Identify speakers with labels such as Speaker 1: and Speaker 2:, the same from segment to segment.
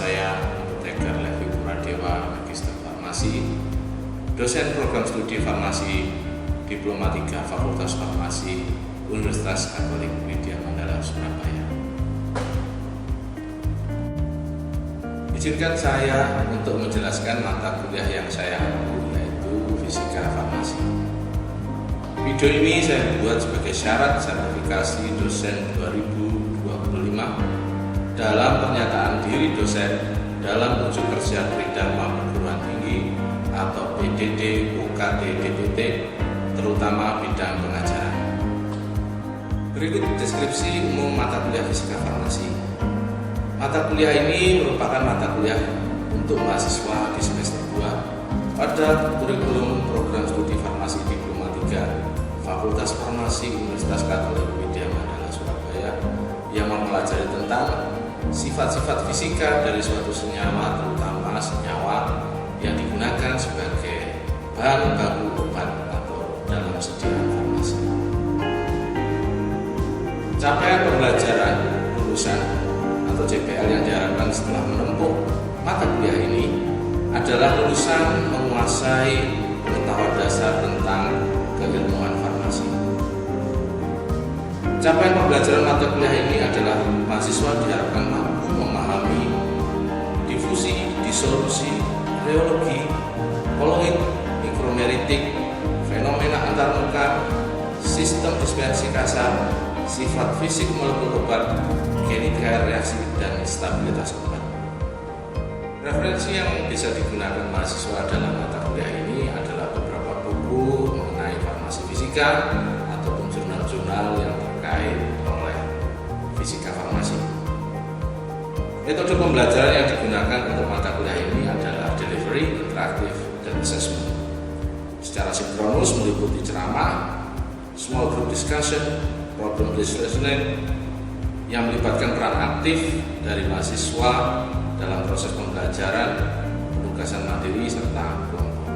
Speaker 1: saya Apoteker Levi Pradewa, Magister Farmasi, dosen program studi farmasi Diploma 3 Fakultas Farmasi Universitas Katolik Widya Mandala Surabaya. Izinkan saya untuk menjelaskan mata kuliah yang saya ambil, yaitu Fisika Farmasi. Video ini saya buat sebagai syarat sertifikasi dosen 2025 dalam pernyataan diri dosen dalam uji kerja Tridharma Perguruan Tinggi atau PDD UKT DPT, terutama bidang pengajaran. Berikut deskripsi umum mata kuliah Fisika Farmasi. Mata kuliah ini merupakan mata kuliah untuk mahasiswa di semester 2 pada kurikulum program studi farmasi Diploma 3 Fakultas Farmasi Universitas Katolik Widya Mandala Surabaya yang mempelajari tentang sifat-sifat fisika dari suatu senyawa, terutama senyawa yang digunakan sebagai bahan baku obat atau dalam sediaan farmasi. Capaian pembelajaran lulusan atau CPL yang diharapkan setelah menempuh mata kuliah ini adalah lulusan menguasai pengetahuan dasar tentang keilmuan farmasi. Capaian pembelajaran mata kuliah ini adalah mahasiswa diharapkan mampu memahami difusi, disolusi, reologi, koloid, mikromeritik, fenomena antarmuka, sistem dispersi kasar, sifat fisik molekul obat, kinetika reaksi, dan stabilitas obat. Referensi yang bisa digunakan mahasiswa dalam mata kuliah ini adalah beberapa buku mengenai farmasi fisika ataupun jurnal-jurnal yang terkait oleh fisika farmasi. Metode pembelajaran yang digunakan untuk mata kuliah ini adalah delivery, interaktif, dan assessment. Secara sinkronus meliputi ceramah, small group discussion, problem based listening yang melibatkan peran aktif dari mahasiswa dalam proses pembelajaran, penugasan mandiri, serta kelompok.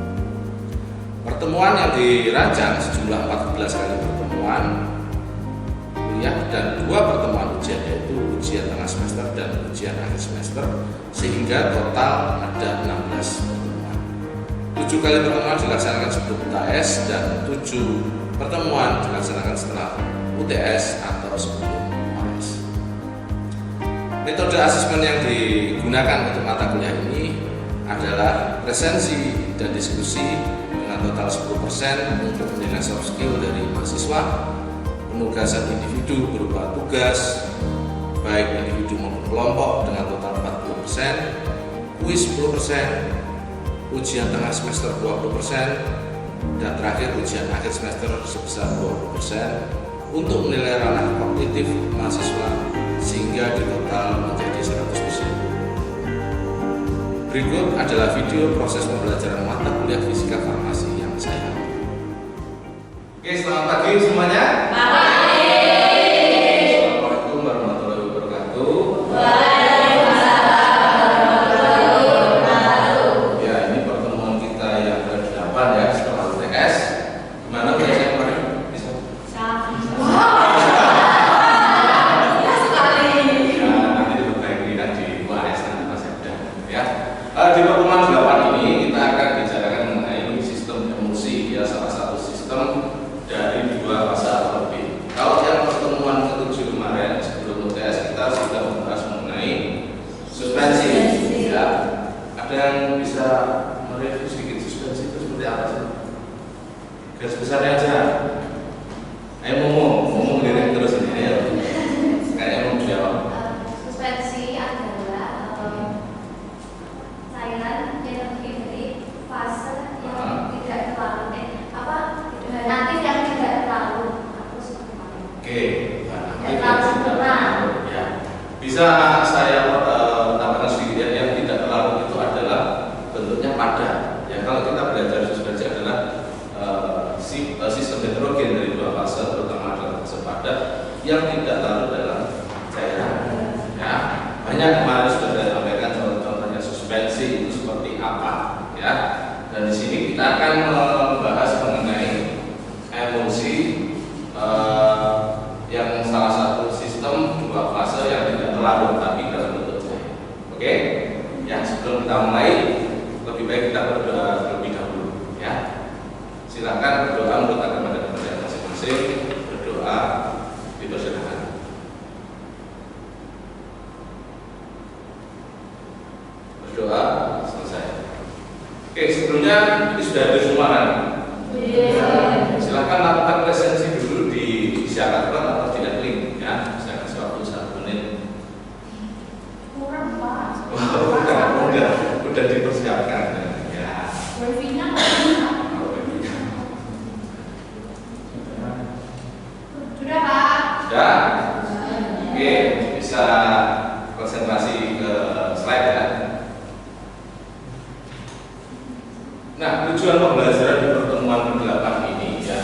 Speaker 1: Pertemuan yang dirancang sejumlah 14 kali pertemuan kuliah dan 2 pertemuan ujian, yaitu ujian tengah semester dan ujian akhir semester, sehingga total ada 16 pertemuan. 7 kali pertemuan dilaksanakan sebelum UTS dan 7 pertemuan dilaksanakan setelah UTS atau sebelum UAS. Metode asesmen yang digunakan untuk mata kuliah ini adalah presensi dan diskusi dengan total 10% untuk menilai soft skill dari mahasiswa, penugasan individu berupa tugas baik individu maupun kelompok dengan total 40%, kuis 10%, ujian tengah semester 20%, dan terakhir ujian akhir semester sebesar 20% untuk menilai ranah kognitif mahasiswa sehingga di total menjadi 100%. Berikut adalah video proses pembelajaran mata kuliah Fisika Farmasi yang saya ambil. Oke, selamat pagi semuanya. Assalamualaikum warahmatullahi wabarakatuh. Ya, ini pertemuan kita yang ke-8 ya setelah UTS. Gimana biasanya kemarin? Bisa? Di pertemuan 8 ini kita akan bicarakan mengenai sistem emosi, ya, salah satu sistem dari 2 fase atau lebih. Kalau yang pertemuan ke-7 kemarin sebelum UTS kita sudah membahas mengenai suspensi, ya. Ada yang bisa mereview sedikit suspensi itu seperti apa sih? Garis besarnya aja. Ayo ngomong lirik terus ini ya. Kayaknya mau jawab.
Speaker 2: Suspensi adalah cairan energi dari fase yang tidak terlalu nanti yang tidak terlalu
Speaker 1: Oke,
Speaker 2: ya.
Speaker 1: Bisa saya tambahkan sedikit ya, yang tidak terlalu itu adalah bentuknya padat. Ya, kalau kita belajar suspensi adalah sistem heterogen dari 2 fase, terutama adalah fase padat yang tidak larut dalam cairan. Ya, banyak kemarin sudah saya sampaikan contoh-contohnya suspensi itu seperti apa, ya. Dan di sini kita akan membahas mengenai emosi yang salah satu sistem 2 fase yang tidak terlarut tapi dalam bentuk cair. Oke? Ya, sebelum kita mulai, lebih baik kita berdoa terlebih dahulu. Ya, silakan berdoa menurut agama dan kepercayaan masing-masing. Berdoa dipersilakan. Berdoa selesai. Oke, sebelumnya ini sudah ada semua kan? Silakan lakukan presensi dulu di Syaratron atau di link ya. Saya kasih waktu 1 menit.
Speaker 2: Kurang Pak.
Speaker 1: Udah dipersiapkan ya.
Speaker 2: Wifi-nya sudah Pak.
Speaker 1: Sudah? Oke, bisa konsentrasi ke slide ya. Nah, tujuan pembelajaran di pertemuan ke-8 ini ya.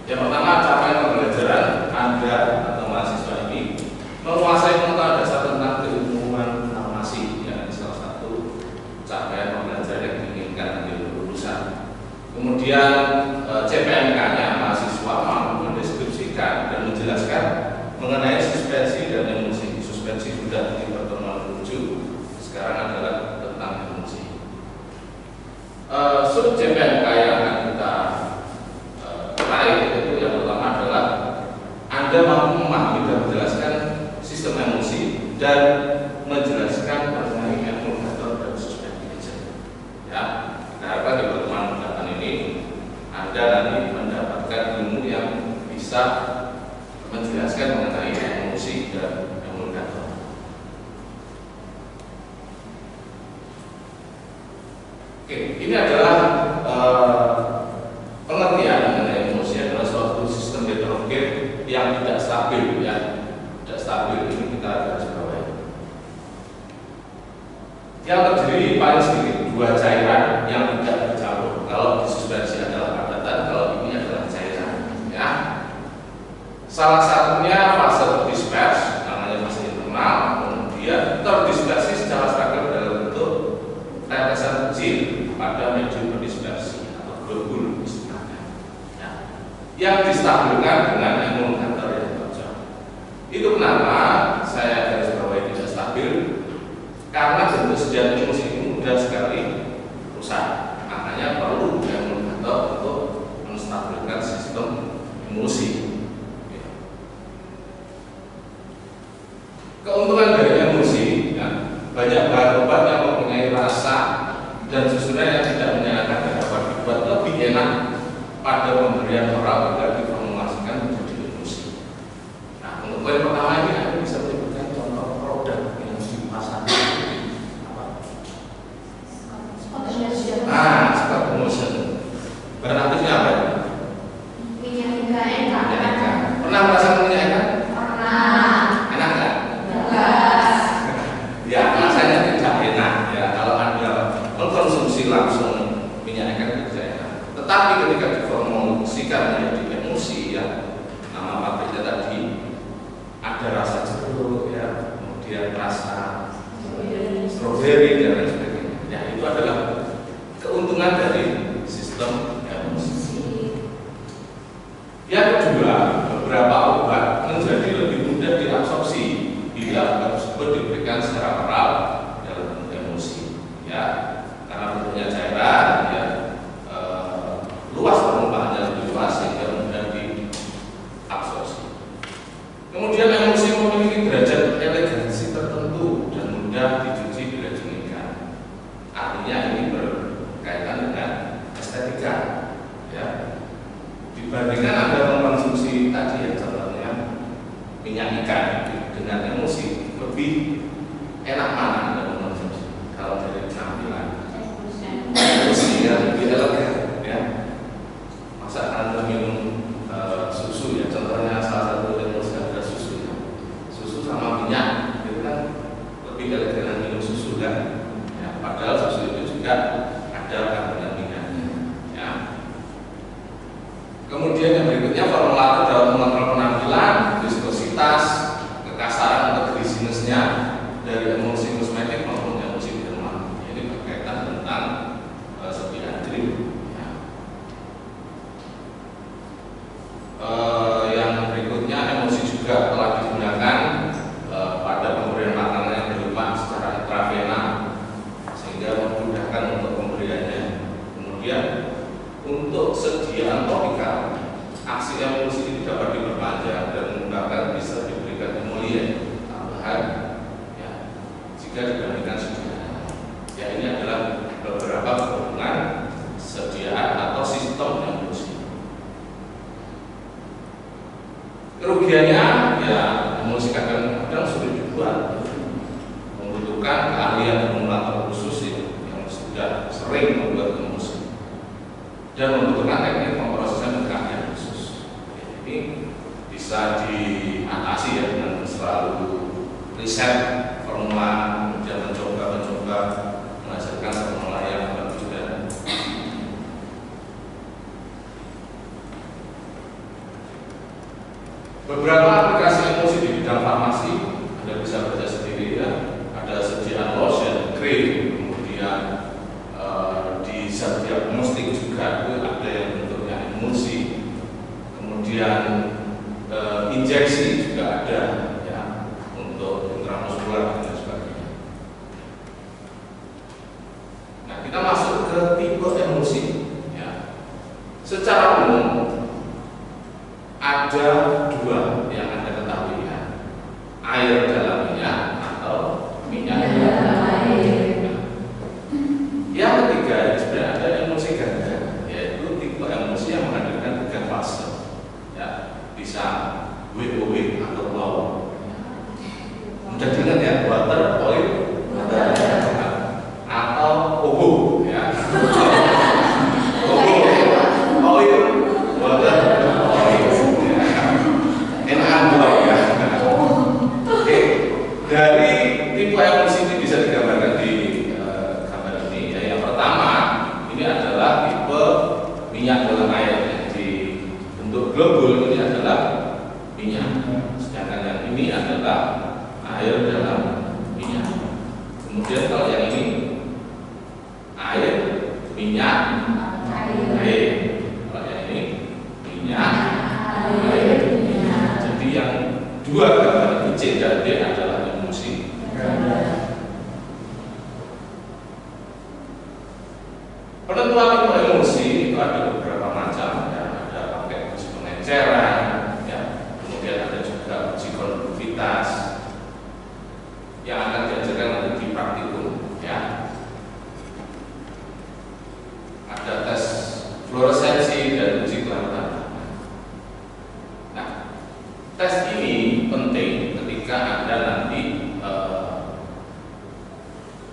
Speaker 1: Yang pertama, capaian pembelajaran Anda atau mahasiswa ini menguasai pengetahuan dasar tentang keilmuan farmasi ya. Ini salah satu capaian pembelajaran yang diinginkan di lulusan. Kemudian CPNK-nya mahasiswa mampu mendeskripsikan dan menjelaskan mengenai suspensi dan emulsi. Suspensi sudah di pertemuan 7, sekarang adalah tentang emulsi. Sub CPNK yang akan kita raih itu yang pertama adalah Anda mampu memahami dan menjelaskan sistem emulsi dan menjelaskan mengenai emulgator dan suspension. Ya, kita harapkan di pertemuan 8 ini Anda nanti mendapatkan ilmu yang bisa menjelaskan mengenai emulsi dan emulgator. Oke, ini adalah pengertian mengenai emulsi adalah suatu sistem heterogen yang tidak stabil ya. Tidak stabil, ini kita garis bawahi. Yang terdiri paling sedikit 2 cairan yang tidak bercampur. Kalau disuspensi adalah padatan, kalau ini adalah cairan ya. Salah satunya fase terdispersi, namanya fase internal, kemudian terdispersi secara stabil dalam bentuk tetesan kecil pada medium berdispersi atau globul istilahnya ya, yang distabilkan dengan emulgator yang cocok. Itu kenapa saya garis bawahi tidak stabil, karena bentuk sediaan emulsi ini mudah sekali rusak. Makanya perlu emulgator untuk menstabilkan sistem emulsi. Keuntungan dari emulsi ya, banyak bahan obat yang mempunyai rasa dan susunan yang tidak menyenangkan dan dapat dibuat lebih enak pada pemberian oral agar diformulasikan menjadi emulsi. Nah, untuk poin pertama ini Anda bisa menyebutkan contoh produk yang dipasarkan apa? Scott Emulsion. Bahan aktifnya apa?
Speaker 2: Minyak ikan.
Speaker 1: Pernah merasakan minyak ikan?
Speaker 2: Pernah.
Speaker 1: Enak nggak? Ya, rasanya tidak enak ya kalau Anda mengkonsumsi langsung minyak ikan itu tidak enak. Tetapi ketika diformulasikan menjadi emulsi ya, nama pabriknya tadi ada rasa jeruk ya, kemudian rasa stroberi dan lain sebagainya. Ya, itu adalah keuntungan dari sistem emulsi. Yang kedua, beberapa obat menjadi lebih mudah diabsorpsi bila obat tersebut diberikan secara oral dalam bentuk emulsi ya, karena bentuknya cairan ya, luas permukaannya lebih luas sehingga mudah diabsorpsi. Kemudian emulsi memiliki derajat elegansi tertentu dan mudah dicuci bila dinginkan. Artinya ini berkaitan dengan estetika ya. Dibandingkan Anda mengkonsumsi tadi ya, contohnya minyak ikan dengan emulsi, lebih enak mana Anda mengkonsumsi? Kalau dari penampilan emulsi ya lebih elegan ya. Masa Anda minum susu ya, contohnya salah satu emulsi adalah susu ya. Susu sama minyak itu kan lebih elegan minum susu kan ya, padahal susu itu juga ada kandungan minyaknya ya. Kemudian yang berikutnya formulator dalam mengontrol penampilan, viskositas, kekasaran atau greasiness-nya dari emulsi kosmetik maupun emulsi minuman. Ini berkaitan tentang sediaan drip. Ya. Yang berikutnya emulsi juga telah digunakan pada pemberian makanan yang berupa secara intravena dan membutuhkan teknik pemrosesan gerak yang khusus. Ini bisa diatasi ya dengan selalu riset formula, kemudian mencoba menghasilkan formula yang berbeda. Beberapa aplikasi emosi di bidang farmasi Anda bisa baca sendiri ya. Ada sediaan lotion, krim, kemudian di zat diagnostik juga itu ada yang bentuknya emulsi, kemudian injeksi juga ada ya untuk intramuskular dan sebagainya. Nah, kita masuk ke tipe emulsi ya. Secara umum ada dua yang Anda ketahui ya, air dalam minyak atau minyak dalam air. Yang ketiga sebenarnya ada emulsi ganda, yaitu tipe emulsi yang menghadirkan 3 fase ya, bisa WOW atau WOW. Mudah diingat ya, water, oil, atau OHO ya. OHO, oil, water, dari tipe emulsi ini bisa digambarkan di gambar ini ya. Yang pertama ini adalah tipe minyak dalam air yang di bentuk globul, ini adalah minyak, sedangkan yang ini adalah air dalam minyak. Kemudian kalau yang ini air, minyak, air. Kalau yang ini minyak, air, minyak. Jadi yang dua gambar ini C dan D adalah emulsi. Penentuan tipe emulsi itu ada beberapa macam ya. Ada pakai uji pengenceran ya. Kemudian ada juga uji konduktvitas yang akan diajarkan nanti di praktikum ya. Ada tes fluoresensi dan uji kelautan. Nah, tes ini penting ketika Anda nanti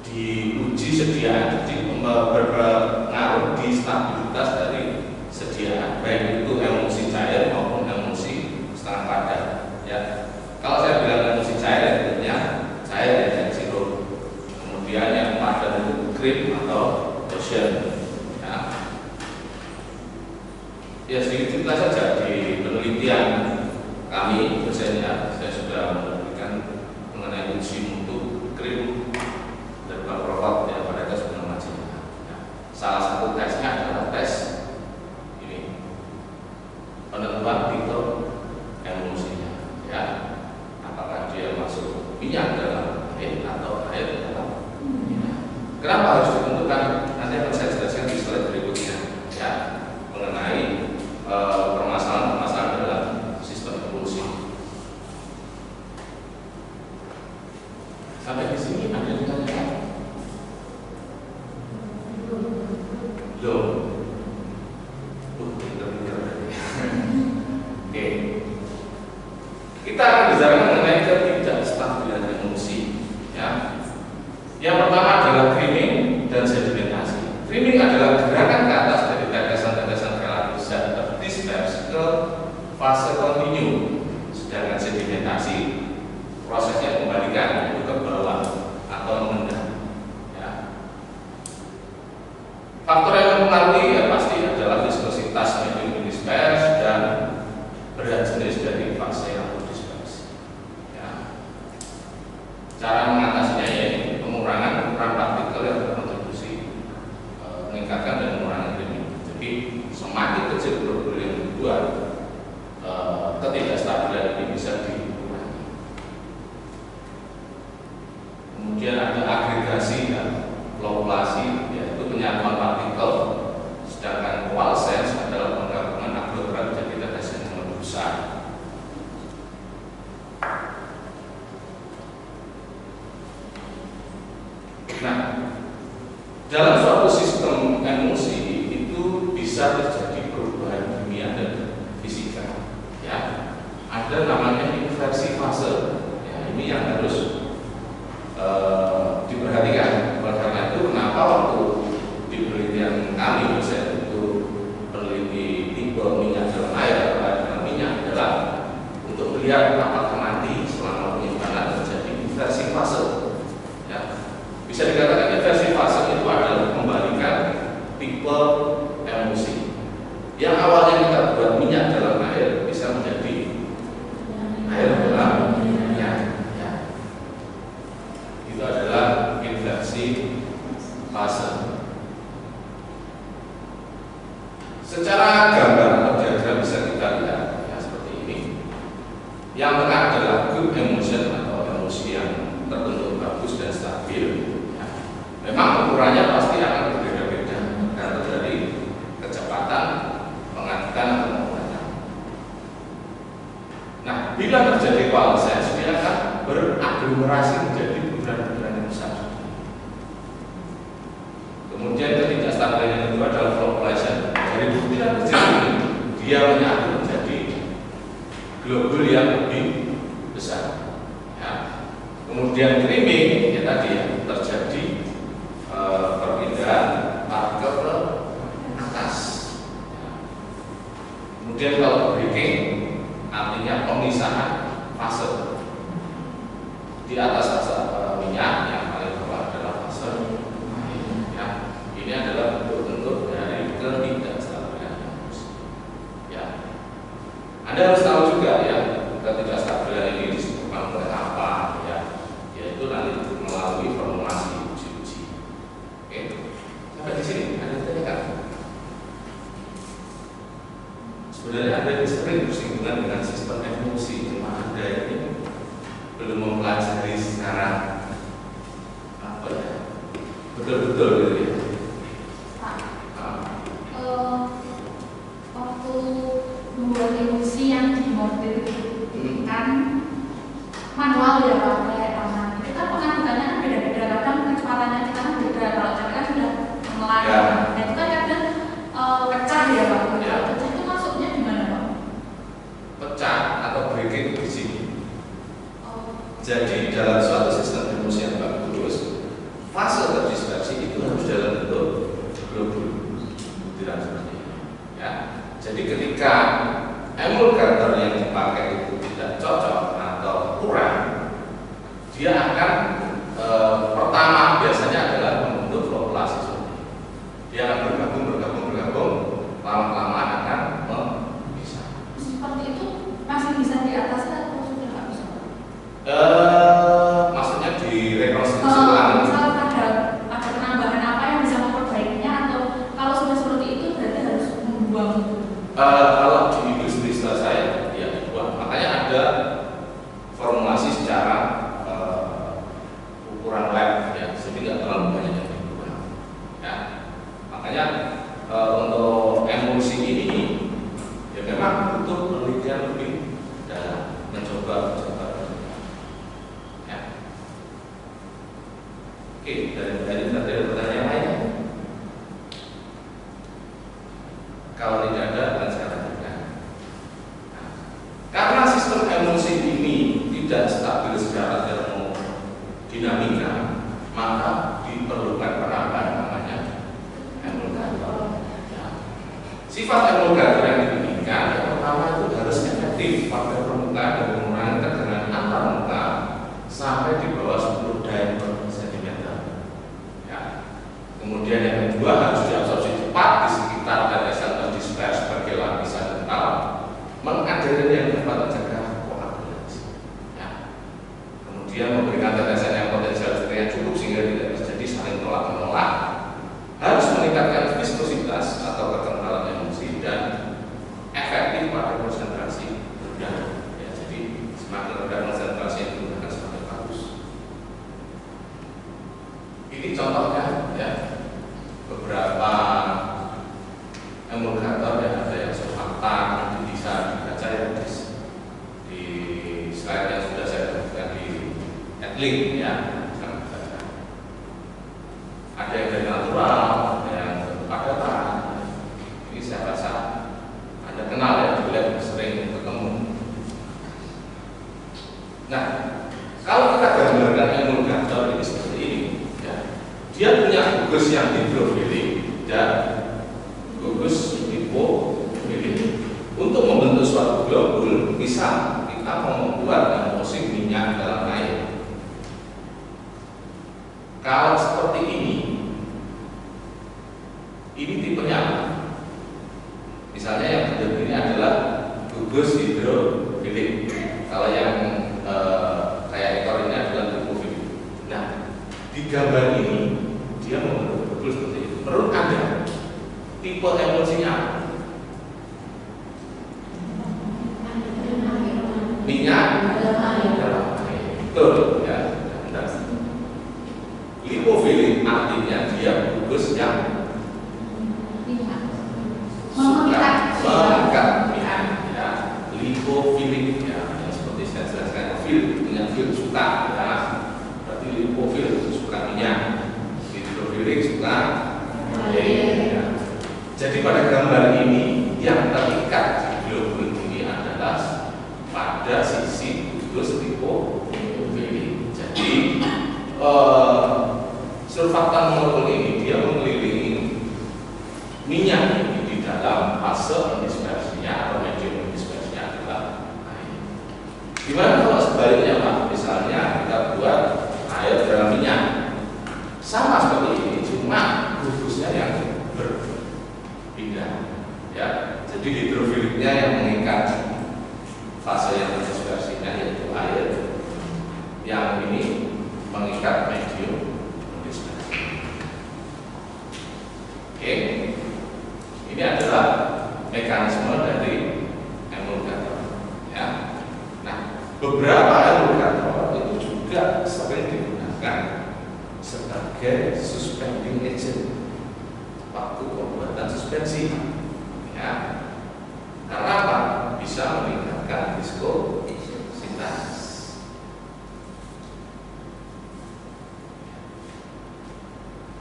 Speaker 1: diuji sediaan, berpengaruh di stabilitas dari sediaan, baik itu emulsi cair maupun emulsi setengah padat ya. Kalau saya bilang emulsi cair, tentunya cair yang sirup. Kemudian yang padat itu krim atau lotion ya. Ya, sedikit cerita saja di penelitian kami dosennya, saya sudah memberikan mengenai uji mutu krim dan berprofil ya pada tes penemajian. Ya. Salah satu tesnya adalah tes ini, penentuan tipe emulsinya ya. Apakah dia masuk minyak dalam air atau air dalam minyak. Kenapa harus ditentukan? Nanti akan saya jelaskan di slide berikutnya ya, mengenai permasalahan-permasalahan dalam sistem emulsi. Sampai di sini ada yang ditanyakan? Loh, pinter-pinter. Oke, kita akan bicara mengenai ketidakstabilan emulsi ya. Yang pertama adalah creaming dan sedimentasi. Creaming adalah gerakan ke atas dari tetesan-tetesan relatif zat terdispersi ke fase kontinu, sedangkan sedimentasi prosesnya kembalikan itu ke bawah atau mengendap ya. Faktor yang mempengaruhi ya pasti adalah viskositas medium dispersi dan berat jenis dari fase yang terdispersi ya. Cara mengatasinya yaitu pengurangan ukuran partikel yang berkontribusi meningkatkan dan mengurangi creaming. Jadi semakin kecil produk yang dibuat, ketidakstabilan ini bisa dikurangi. Kemudian ada agregasi dan flocculasi, yaitu penyatuan partikel, sedangkan coalescence adalah penggabungan aglomerat menjadi tetesan yang lebih besar. Nah, dalam suatu sistem emulsi itu bisa terjadi perubahan kimia dan fisika ya. Ada namanya inversi fase ya, ini yang harus diperhatikan. Oleh karena itu kenapa waktu di penelitian kami dosen itu bisa dikatakan inversi fase itu adalah kembalikan tipe emulsi. Yang awalnya kita buat minyak dalam air bisa menjadi air dalam minyak. Ya. Itu adalah inversi fase. Secara gambar atau diagram bisa kita lihat ya seperti ini. Yang tengah adalah good emulsion atau emulsi yang terbentuk bagus dan stabil. Ya. Memang ukurannya pasti akan berbeda-beda karena dari kecepatan pengaturan atau pengaturan. Nah, bila terjadi coalescence, dia akan beraglomerasi menjadi butiran-butiran yang besar. Kemudian ketidakstabilan yang kedua adalah flocculation. Dari butiran kecil ini dia menyatu menjadi globul yang lebih besar. Ya. Kemudian creaming ya tadi ya terjadi perpindahan partikel ke atas. Ya. Kemudian kalau breaking artinya pemisahan fase. Di atas fase minyak yang paling bawah adalah fase air. Ya. Ini adalah bentuk-bentuk dari ketidakstabilan emulsi. Ya. Anda harus tahu juga ya ketidakstabilan ini disebabkan oleh apa ya, yaitu nanti melalui formulasi uji-uji. Oke, sampai di sini Anda tanyakan. Sebenarnya Anda sering bersinggungan dengan sistem emulsi, cuma Anda ini belum mempelajari secara apa ya betul-betul gitu ya.
Speaker 2: Waktu membuat emulsi yang di model kan manual ya Pak, kayak tangan. Itu kan pengadukannya kan beda-beda, kadang kecepatannya kita kan beda. Kalau saya kan sudah menelan,
Speaker 1: Ya.
Speaker 2: nah itu kan kadang pecah ya Pak.
Speaker 1: Ya.
Speaker 2: Pecah itu maksudnya gimana Pak?
Speaker 1: Pecah atau breaking di sini.
Speaker 2: Oh.
Speaker 1: Jadi dalam suatu sistem emulsi yang bagus, fase terdispersi itu harus dalam bentuk globul butiran seperti ini. Ya. Jadi ketika emulgator yang dipakai itu tidak cocok atau kurang, dia akan pertama biasanya adalah membentuk flocculasi seperti ini. Dia akan bergabung, lama-lama akan mempisah.
Speaker 2: Seperti itu masih bisa di atas atau sudah nggak bisa?
Speaker 1: Maksudnya direkonstruksi
Speaker 2: Misal
Speaker 1: ulang.
Speaker 2: ada penambahan apa yang bisa memperbaikinya, atau kalau sudah seperti itu berarti harus membuang itu?
Speaker 1: Kalau di industri setelah saya ya dibuang. Makanya ada formulasi secara ukuran lab ya, sehingga nggak terlalu banyak yang dibuang. Ya. Makanya untuk emulsi ini ya memang butuh penelitian lebih dalam, mencoba. Ya. Oke, dari ada pertanyaan lain? Kalau tidak ada, akan saya lanjutkan. Nah, karena sistem emulsi ini tidak stabil secara termodinamika, maka diperlukan penambahan namanya emulgator. Ya. Sifat emulgator yang diinginkan yang pertama itu harus efektif pada permukaan dan mengurangi tegangan antar muka sampai di bawah 10 dyne per sentimeter. Ya. Kemudian yang kedua harus diabsorpsi cepat di sekitar tetesan terdispersi sebagai lapisan kental, mengadiri yang dapat menjaga koagulasi. Ya. Kemudian memberikan tetesan yang potensial yang cukup sehingga tidak terjadi saling tolak-menolak. Harus meningkatkan viskositas atau kekentalan emulsi dan efektif pada konsentrasi rendah. Ya, jadi semakin rendah konsentrasi yang digunakan semakin bagus. Ini contohnya ya beberapa emulgator yang ada yang surfaktan, nanti bisa dibaca ya di slide yang sudah saya tunjukkan di link ya. Ada yang dari natural, ada yang padatan. Ini saya rasa Anda kenal ya, juga sering ketemu. Nah, kalau kita gambarkan emulgator ini seperti ini, ya, dia punya gugus yang hidrofilik dan gugus hipofilik. Untuk membentuk suatu globul, misal kita mau membuat emulsi minyak dalam air. Kalau seperti ini tipenya apa? Misalnya yang bentuk ini adalah gugus hidrofilik. Kalau yang kayak ekor ini adalah lipofilik. Nah, di gambar ini dia membentuk betul seperti itu. Menurut Anda, tipe emulsinya apa? Minyak dalam air. Betul ya. Benar. Lipofilik artinya dia gugus yang mengikat minyak ya. Lipofilik ya, yang seperti saya jelaskan, dengan fil suka ya. Berarti lipofil suka minyak, hidrofilik suka air ya. Jadi pada gambar ini yang terikat di globulin ini adalah pada sisi gugus lipofilik. Jadi surfaktan molekul ini dia mengelilingi minyak ini di dalam fase dispersinya atau medium dispersinya adalah air. Gimana kalau sebaliknya Pak? Misalnya kita buat air dalam minyak, sama seperti ini, cuma gugusnya yang berpindah ya. Jadi hidrofiliknya yang mengikat fase yang dispersinya yaitu air, yang ini mengikat medium dispersi. Oke, ini adalah mekanisme dari emulgator ya. Nah, beberapa emulgator itu juga sering digunakan sebagai suspending agent waktu pembuatan suspensi ya. Karena apa? Bisa meningkatkan viskositas.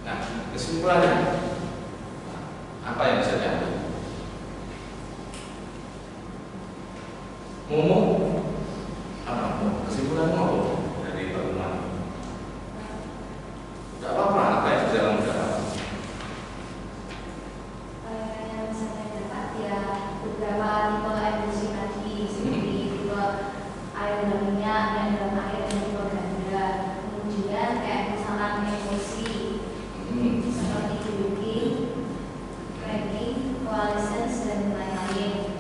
Speaker 1: Nah, kesimpulannya apa yang bisa diambil? Kesimpulan apa dari pertemuan? Tidak apa-apa, apa yang bisa kamu dapat?
Speaker 3: Yang saya dapat ya beberapa tipe emulsi tadi seperti tipe air dalam minyak, yang dalam air, dan tipe ganda. Kemudian kayak misalkan emulsi seperti diluking, cracking, coalescence, dan lain-lain.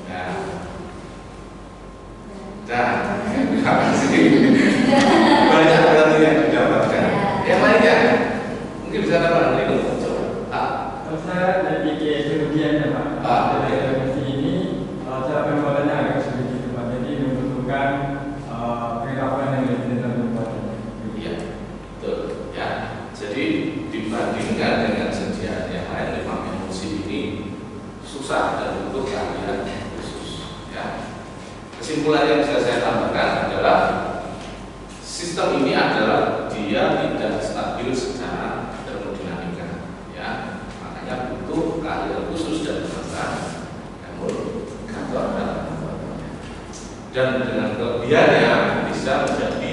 Speaker 1: Dan terima kasih. Banyak sekali yang didapatkan. Yang lainnya mungkin bisa dapat dari itu. Coba.
Speaker 4: Kalau saya dari kerugiannya Pak, dari emulsi ini cara pembuatannya agak sedikit Pak. Jadi membutuhkan pengetahuan yang lebih dalam pembuatannya.
Speaker 1: Iya, betul. Ya, jadi dibandingkan dengan sediaan yang lain, memang emulsi ini susah dan butuh keahlian khusus. Ya. Kesimpulan yang bisa saya tambahkan adalah sistem ini adalah dia tidak stabil secara termodinamika, ya. Makanya butuh keahlian khusus dan bahasa emulgator dan dengan kelebihannya bisa menjadi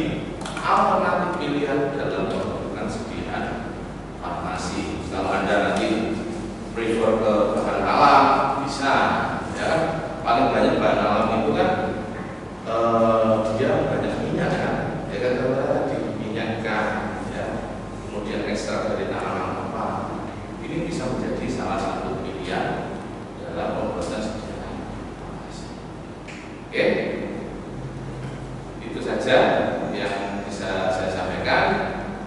Speaker 1: alternatif pilihan dalam menentukan sediaan farmasi. Kalau Anda nanti prefer ke bahan alam bisa, ya. Paling banyak bahan alam itu kan dia banyak minyak kan, ya kan, karena diminyakkan ya, kemudian ekstrak dari tanaman apa, ini bisa menjadi salah satu pilihan dalam pembuatan sediaan farmasi. Oke, itu saja yang bisa saya sampaikan.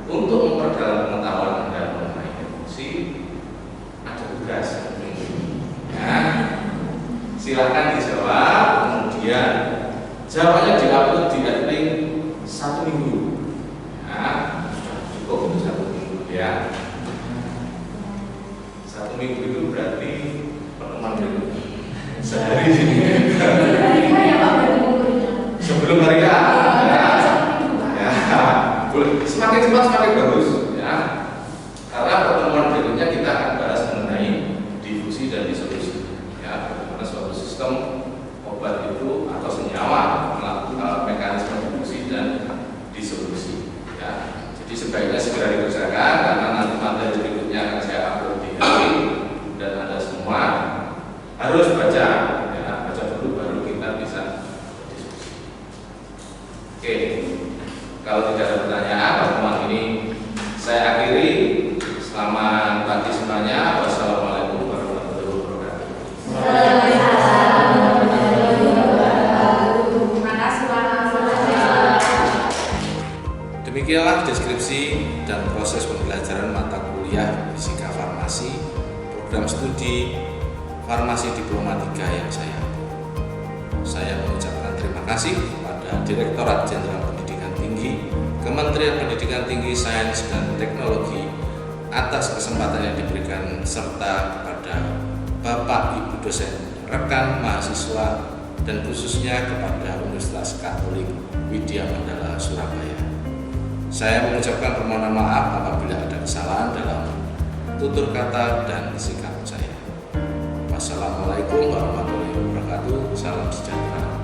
Speaker 1: Untuk memperdalam pengetahuan Anda mengenai emulsi, ada tugas ya. Silakan dijawab, kemudian jawabannya diupload di admin 1 minggu. Ya, cukup untuk 1 minggu ya. 1 minggu itu berarti pertemuan berikutnya sehari. Sebelum hari A. Ya, semakin cepat semakin bagus ya. Karena pertemuan berikutnya kita akan bahas mengenai difusi dan disolusi. Ya, bagaimana suatu sistem obat itu atau senyawa melakukan mekanisme difusi dan disolusi. Ya, jadi sebaiknya segera dikerjakan karena nanti materi berikutnya akan saya upload di hari dan Anda semua harus baca, ya, baca dulu baru kita kuliah Fisika Farmasi, program studi Farmasi Diploma 3 yang saya mengucapkan terima kasih kepada Direktorat Jenderal Pendidikan Tinggi, Kementerian Pendidikan Tinggi, Sains dan Teknologi atas kesempatan yang diberikan, serta kepada Bapak Ibu dosen, rekan mahasiswa, dan khususnya kepada Universitas Katolik Widya Mandala Surabaya. Saya mengucapkan permohonan maaf apabila ada kesalahan dalam tutur kata dan sikap saya. Wassalamualaikum warahmatullahi wabarakatuh. Salam sejahtera.